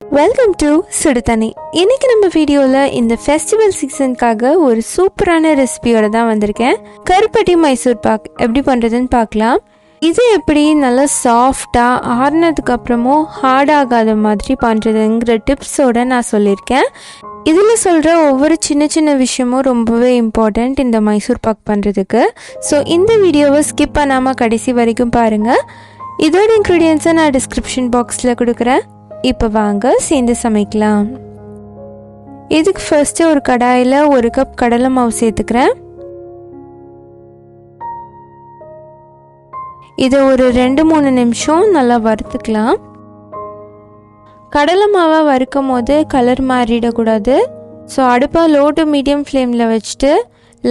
Welcome to சுடுதண்ணி. இன்னைக்கு நம்ம வீடியோவில் இந்த ஃபெஸ்டிவல் சீசனுக்காக ஒரு சூப்பரான ரெசிபியோட தான் வந்திருக்கேன். கருப்பட்டி மைசூர் பாக் எப்படி பண்ணுறதுன்னு பார்க்கலாம். இது எப்படி நல்லா சாஃப்டாக ஆறுனதுக்கு அப்புறமும் ஹார்ட் ஆகாத மாதிரி பண்ணுறதுங்கிற டிப்ஸோடு நான் சொல்லியிருக்கேன். இதில் சொல்கிற ஒவ்வொரு சின்ன சின்ன விஷயமும் ரொம்பவே இம்பார்ட்டண்ட் இந்த மைசூர் பாக் பண்ணுறதுக்கு. ஸோ இந்த வீடியோவை ஸ்கிப் பண்ணாமல் கடைசி வரைக்கும் பாருங்கள். இதோட இன்க்ரீடியன்ஸை நான் டிஸ்கிரிப்ஷன் பாக்ஸில் கொடுக்குறேன். இப்போ வாங்க சேர்ந்து சமைக்கலாம். இதுக்கு ஃபர்ஸ்ட்டு ஒரு கடாயில் 1 கப் கடலை மாவு சேர்த்துக்கிறேன். இதை ஒரு 2-3 நிமிஷம் நல்லா வறுத்துக்கலாம். கடலை மாவை வறுக்கும் போது கலர் மாறிடக்கூடாது. ஸோ அடுப்பை லோ டு மீடியம் ஃப்ளேமில் வச்சுட்டு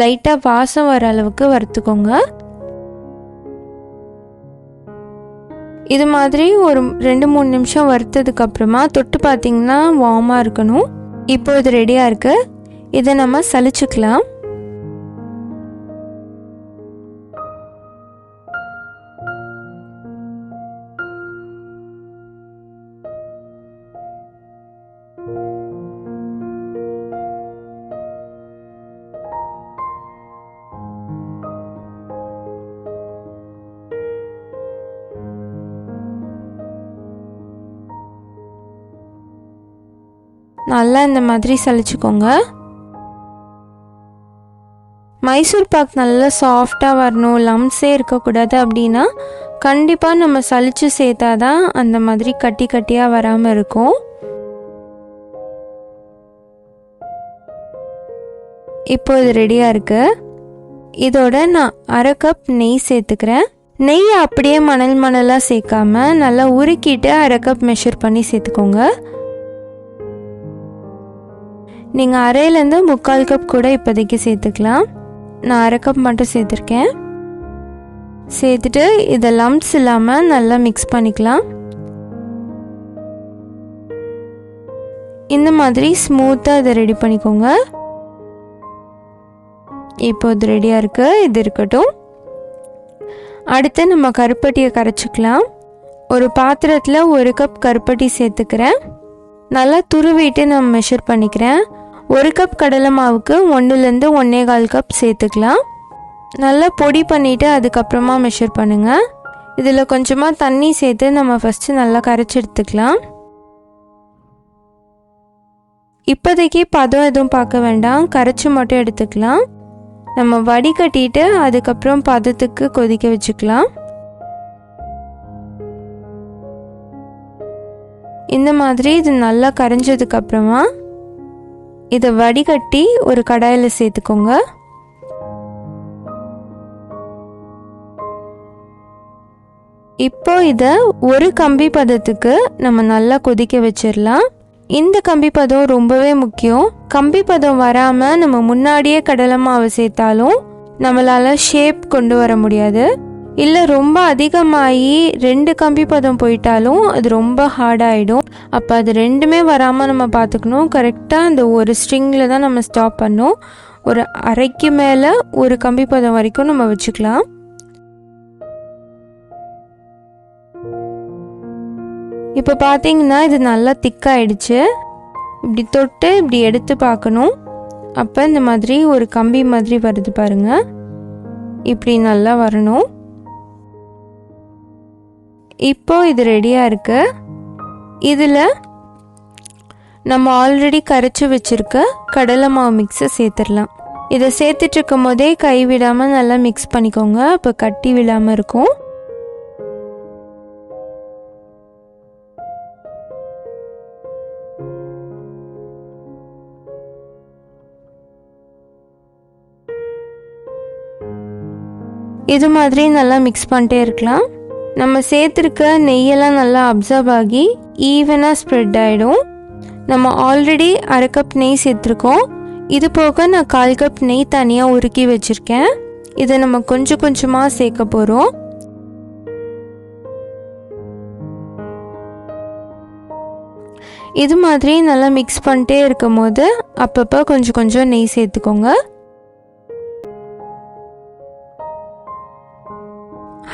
லைட்டாக வாசம் வர அளவுக்கு வறுத்துக்கோங்க. இது மாதிரி ஒரு 2-3 நிமிஷம் வறுத்ததுக்கப்புறமா தொட்டு பார்த்திங்கன்னா வார்மாக இருக்கணும். இப்போ இது ரெடியாக இருக்குது. இதை நம்ம சலிச்சுக்கலாம். நல்லா இந்த மாதிரி சலிச்சுக்கோங்க. மைசூர் பாக் நல்லா சாஃப்டாக வரணும், லம்ஸே இருக்கக்கூடாது அப்படின்னா கண்டிப்பாக நம்ம சலிச்சு சேர்த்தா தான் அந்த மாதிரி கட்டி கட்டியாக வராமல் இருக்கும். இப்போ இது ரெடியாக இருக்குது. இதோட நான் 1/2 கப் நெய் சேர்த்துக்கிறேன். நெய் அப்படியே மணலாக சேர்க்காம நல்லா உருக்கிட்டு 1/2 கப் மெஷர் பண்ணி சேர்த்துக்கோங்க. நீங்கள் அரையிலேருந்து 3/4 கப் கூட இப்போதைக்கு சேர்த்துக்கலாம். நான் 1/2 கப் மட்டும் சேர்த்துருக்கேன். சேர்த்துட்டு இதை லம்ப்ஸ் இல்லாமல் நல்லா மிக்ஸ் பண்ணிக்கலாம். இந்த மாதிரி ஸ்மூத்தாக இதை ரெடி பண்ணிக்கோங்க. இப்போ இது ரெடியாக இருக்குது. இது இருக்கட்டும். அடுத்து நம்ம கருப்பட்டியை கரைச்சிக்கலாம். ஒரு பாத்திரத்தில் 1 கப் கருப்பட்டி சேர்த்துக்கிறேன். நல்லா துருவிட்டு நான் மெஷர் பண்ணிக்கிறேன். 1 கப் கடலை மாவுக்கு 1-1 1/4 கப் சேர்த்துக்கலாம். நல்லா பொடி பண்ணிவிட்டு அதுக்கப்புறமா மெஷர் பண்ணுங்கள். இதில் கொஞ்சமாக தண்ணி சேர்த்து நம்ம ஃபஸ்ட்டு நல்லா கரைச்சி எடுத்துக்கலாம். இப்போதைக்கு பதம் எதுவும் பார்க்க வேண்டாம், கரைச்சி மட்டும் எடுத்துக்கலாம். நம்ம வடிகட்டிட்டு அதுக்கப்புறம் பதத்துக்கு கொதிக்க வச்சுக்கலாம். இந்த மாதிரி இது நல்லா கரைஞ்சதுக்கப்புறமா இதை வடிகட்டி ஒரு கடாயில் சேர்த்துக்கோங்க. இப்போ இதை ஒரு கம்பி பதத்துக்கு நம்ம நல்லா கொதிக்க வச்சிடலாம். இந்த கம்பி பதம் ரொம்பவே முக்கியம். கம்பி பதம் வராமல் நம்ம முன்னாடியே கடலை மாவு சேர்த்தாலும் நம்மளால் ஷேப் கொண்டு வர முடியாது. இல்லை ரொம்ப அதிகமாகி 2 கம்பி பதம் போயிட்டாலும் அது ரொம்ப ஹார்டாகிடும். அப்போ அது ரெண்டுமே வராமல் நம்ம பார்த்துக்கணும். கரெக்டாக அந்த ஒரு ஸ்ட்ரிங்கில் தான் நம்ம ஸ்டாப் பண்ணோம். ஒரு அரைக்கு மேலே ஒரு கம்பி பதம் வரைக்கும் நம்ம வச்சுக்கலாம். இப்போ பார்த்தீங்கன்னா இது நல்லா திக்காயிடுச்சு. இப்படி தொட்டு இப்படி எடுத்து பார்க்கணும். அப்போ இந்த மாதிரி ஒரு கம்பி மாதிரி வருது பாருங்கள். இப்படி நல்லா வரணும். இப்போ இது ரெடியாக இருக்குது. இதில் நம்ம ஆல்ரெடி கரைச்சி வச்சுருக்க கடலை மாவு மிக்ஸை சேர்த்துடலாம். இதை சேர்த்துட்ருக்கும் போதே கை விடாமல் நல்லா மிக்ஸ் பண்ணிக்கோங்க. அப்போ கட்டி விழாமல் இருக்கும். இது மாதிரி நல்லா மிக்ஸ் பண்ணிட்டே இருக்கலாம். நம்ம சேர்த்துருக்க நெய்யெல்லாம் நல்லா அப்சர்வ் ஆகி ஈவனாக ஸ்ப்ரெட் ஆகிடும். நம்ம ஆல்ரெடி 1/2 கப் நெய் சேர்த்துருக்கோம். இது போக நான் 1/4 கப் நெய் தனியாக உருக்கி வச்சுருக்கேன். இதை நம்ம கொஞ்சம் கொஞ்சமாக சேர்க்க போகிறோம். இது மாதிரி நல்லா மிக்ஸ் பண்ணிட்டே இருக்கும் போது அப்பப்போ கொஞ்சம் கொஞ்சம் நெய் சேர்த்துக்கோங்க.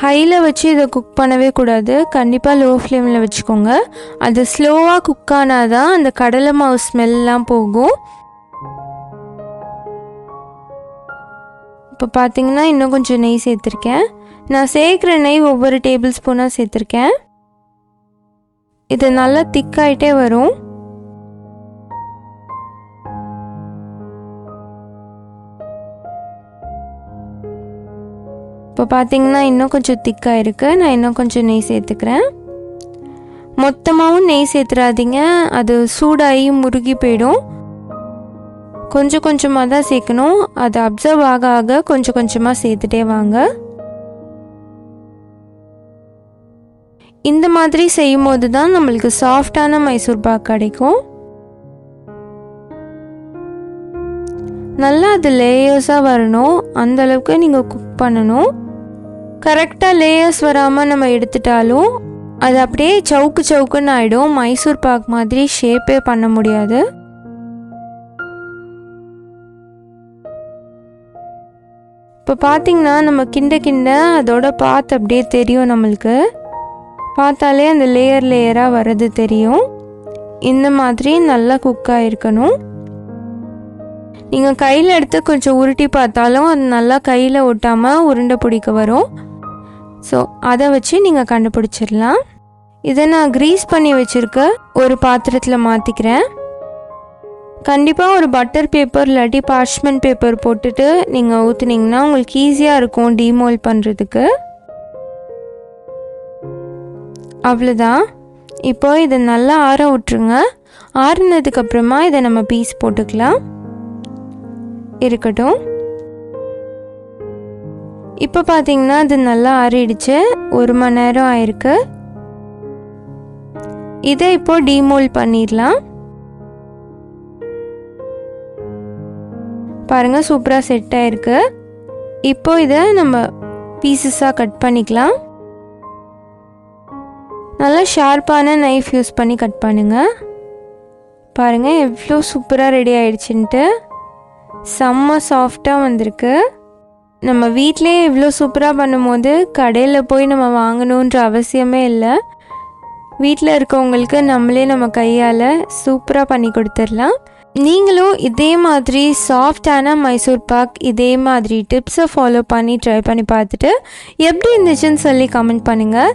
ஹையில் வச்சு இதை குக் பண்ணவே கூடாது, கண்டிப்பாக லோ ஃப்ளேமில் வச்சுக்கோங்க. அது ஸ்லோவாக குக் ஆனால் தான் அந்த கடலை மாவு ஸ்மெல்லாம் போகும். இப்போ பார்த்தீங்கன்னா இன்னும் கொஞ்சம் நெய் சேர்த்துருக்கேன். நான் சேர்க்குற நெய் ஒவ்வொரு டேபிள் ஸ்பூனாக சேர்த்துருக்கேன். இது நல்லா திக்காயிட்டே வரும். இப்போ பார்த்தீங்கன்னா இன்னும் கொஞ்சம் திக்காக இருக்குது. நான் இன்னும் கொஞ்சம் நெய் சேர்த்துக்கிறேன். மொத்தமாகவும் நெய் சேர்த்துறாதீங்க, அது சூடாகி முருகி போயிடும். கொஞ்சம் கொஞ்சமாக தான் சேர்க்கணும். அது அப்சர்வ் ஆக ஆக கொஞ்சம் கொஞ்சமாக சேர்த்துட்டே வாங்க. இந்த மாதிரி செய்யும் போது தான் நம்மளுக்கு சாஃப்டான மைசூர் பாக் கிடைக்கும். நல்லா அது லேயர்ஸாக வரணும், அந்தளவுக்கு நீங்கள் குக் பண்ணணும். கரெக்டாக லேயர்ஸ் வராமல் நம்ம எடுத்துட்டாலும் அது அப்படியே சவுக்கு சவுக்குன்னு ஆகிடும். மைசூர் பாக் மாதிரி ஷேப்பே பண்ண முடியாது. இப்போ பார்த்திங்கன்னா நம்ம கிண்ட கிண்ட அதோட பாத் அப்படியே தெரியும். நம்மளுக்கு பார்த்தாலே அந்த லேயர் லேயராக வர்றது தெரியும். இந்த மாதிரி நல்லா குக்காக இருக்கணும். நீங்கள் கையில் எடுத்து கொஞ்சம் உருட்டி பார்த்தாலும் அது நல்லா கையில் ஒட்டாமல் உருண்டை பிடிக்க வரும். ஸோ அதை வச்சு நீங்கள் கண்டுபிடிச்சிடலாம். இதை நான் க்ரீஸ் பண்ணி வச்சுருக்க ஒரு பாத்திரத்தில் மாற்றிக்கிறேன். கண்டிப்பாக ஒரு பட்டர் பேப்பர் இல்லாட்டி பார்ச்மெண்ட் பேப்பர் போட்டுட்டு நீங்கள் ஊற்றுனீங்கன்னா உங்களுக்கு ஈஸியாக இருக்கும் டீமோல்ட் பண்ணுறதுக்கு. அவ்வளோதான். இப்போ இதை நல்லா ஆற விட்டுருங்க. ஆறுனதுக்கப்புறமா இதை நம்ம பீஸ் போட்டுக்கலாம். இருக்கட்டும். இப்போ பார்த்தீங்கன்னா அது நல்லா ஆறிடுச்சு. 1 மணி நேரம் ஆயிருக்கு. இதை இப்போ டீமோல்ட் பண்ணிடலாம். பாருங்கள், சூப்பராக செட் ஆயிருக்கு. இப்போ இதை நம்ம பீசஸாக கட் பண்ணிக்கலாம். நல்லா ஷார்ப்பான நைஃப் யூஸ் பண்ணி கட் பண்ணுங்கள். பாருங்கள் எவ்வளோ சூப்பராக ரெடி ஆயிடுச்சுன்ட்டு. செம்ம சாஃப்டாக வந்திருக்கு. நம்ம வீட்டிலே இவ்வளோ சூப்பராக பண்ணும்போது கடையில் போய் நம்ம வாங்கணுன்ற அவசியமே இல்லை. வீட்டில் இருக்கவங்களுக்கு நம்மளே நம்ம கையால் சூப்பராக பண்ணி கொடுத்துடலாம். நீங்களும் இதே மாதிரி சாஃப்டான மைசூர் பாக் இதே மாதிரி டிப்ஸை ஃபாலோ பண்ணி ட்ரை பண்ணி பார்த்துட்டு எப்படி இருந்துச்சுன்னு சொல்லி கமெண்ட் பண்ணுங்கள்.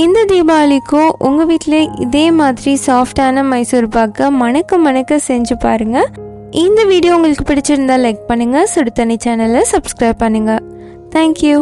இந்த தீபாவளிக்கும் உங்கள் வீட்டில் இதே மாதிரி சாஃப்டான மைசூர் பாக்கை மணக்க செஞ்சு பாருங்கள். இந்த வீடியோ உங்களுக்கு பிடிச்சிருந்தா லைக் பண்ணுங்கள். சுடுதண்ணி சேனலை சப்ஸ்கிரைப் பண்ணுங்கள். தேங்க்யூ.